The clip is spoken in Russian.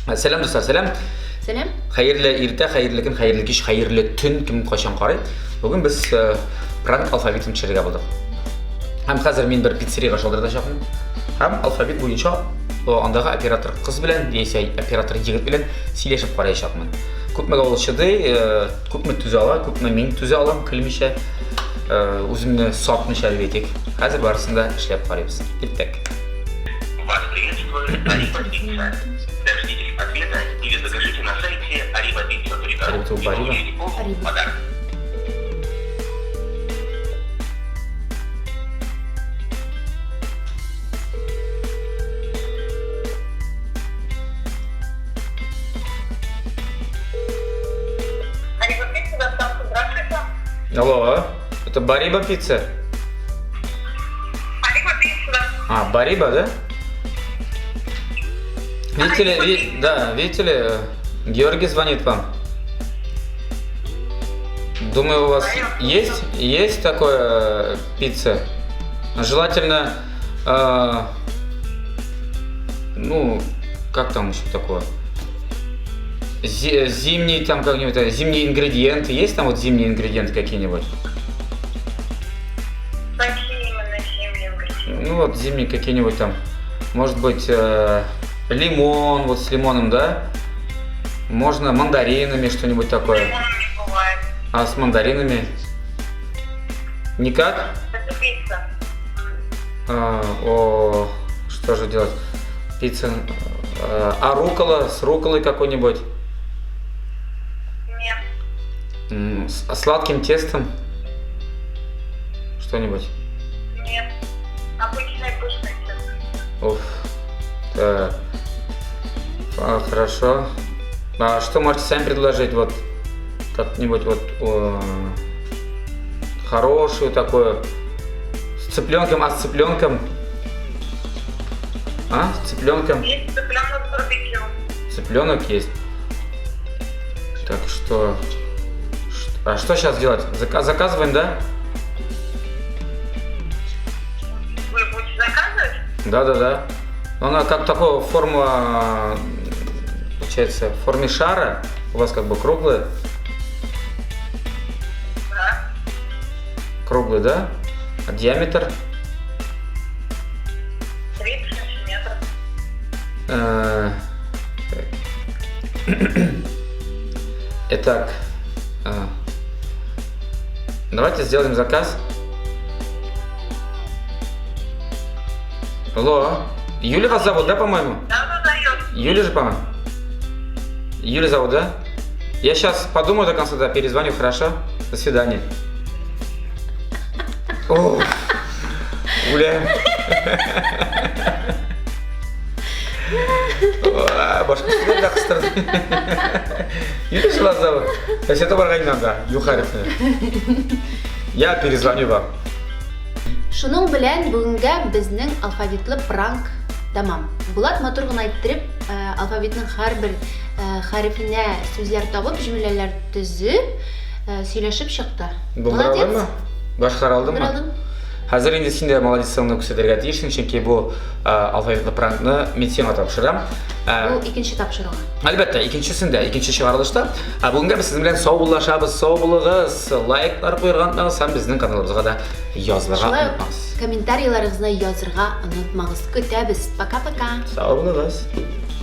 Сәлем достар, сәлем. Сәлем. Хәерле иртә, хәерле көн, хәерле кич, хәерле төн, кем кайчан карый. Бүген без пранк алфавитын төшерергә булдык. Һәм хәзер мин бер пиццерияга шалдырачакмын. Һәм алфавит буенча андагы оператор кыз белән, яисә оператор егет белән сөйләшеп караячакмын. Күпмегә ул чыдый, күпме түзә ала, күпме мин түзә алам, көлмичә, үземне сатмыйча дип әйтик. Хәзер барысын да эшләп карыйбыз. Киттек. Вас приветствует Arriba Pizza. Дождитесь ответа или закажите на сайте arribapizza.ru и получите полный подарок. Arriba Pizza, доставка, здравствуйте. Алло, это Бариба пицца? Arriba Pizza. Бариба, да? Видите ли, Георгий звонит вам. Думаю, у вас есть такое пицца? Желательно, как там еще такое? Зимний там как-нибудь, зимние ингредиенты. Есть там вот зимние ингредиенты какие-нибудь? Какие именно зимние ингредиенты? Ну вот зимние какие-нибудь там. Может быть, лимон, вот с лимоном, да? Можно мандаринами что-нибудь такое. Лимона не бывает. А с мандаринами? Никак? Это пицца. Что же делать? Пицца. А рукола? С руколой какой-нибудь? Нет. С сладким тестом? Что-нибудь? Нет. Обычное пышное тесто. Уф. Так. Хорошо. А что можете сами предложить? Вот как-нибудь вот хорошую такое. С цыпленком, с цыпленком? С цыпленком? Есть цыпленок барбекю. Цыпленок есть. Так что... А что сейчас делать? Заказываем, да? Вы будете заказывать? Да. Она как такого форма, получается, в форме шара. У вас как бы круглая. Да. Круглый, да? А диаметр? 30 сантиметров. Итак, давайте сделаем заказ. Алло, Юля вас зовут, да, по-моему? Да, Юля же, по-моему? Юля зовут, да? Я сейчас подумаю до конца, да, перезвоню, хорошо? До свидания. О, Юля. Башка да кыстырды. Юля же вас зовут? Кассета баргайнан да, Юхарев. Я перезвоню вам. Шуның белән бүгенгә безнең алфавитлы пранк тәмам. Булат матур гына әйттереп, алфавитның һәрбер хәрефенә сүзләр табып, җөмләләр төзеп, сөйләшеп чыкты. Молодец. Башкаралдымы? Хәзер инде син дә молодецыңны күрсәтергә тиешсең, чөнки бу алфавитлы пранкны мин сиңа тапшырам. Бу икенче тапшыруга. Әлбәттә, икенчесендә, икенче чыгарылышта. Бүгенгә без сезнең белән саубуллашабыз, сау булыгыз, лайклар куярга унытмагыз, һәм безнең каналыбызга да язылырга унытмагыз. Комментарийларыгызны язырга онытмагыз. Көтәбез. Пока-пока. Сау булыгыз.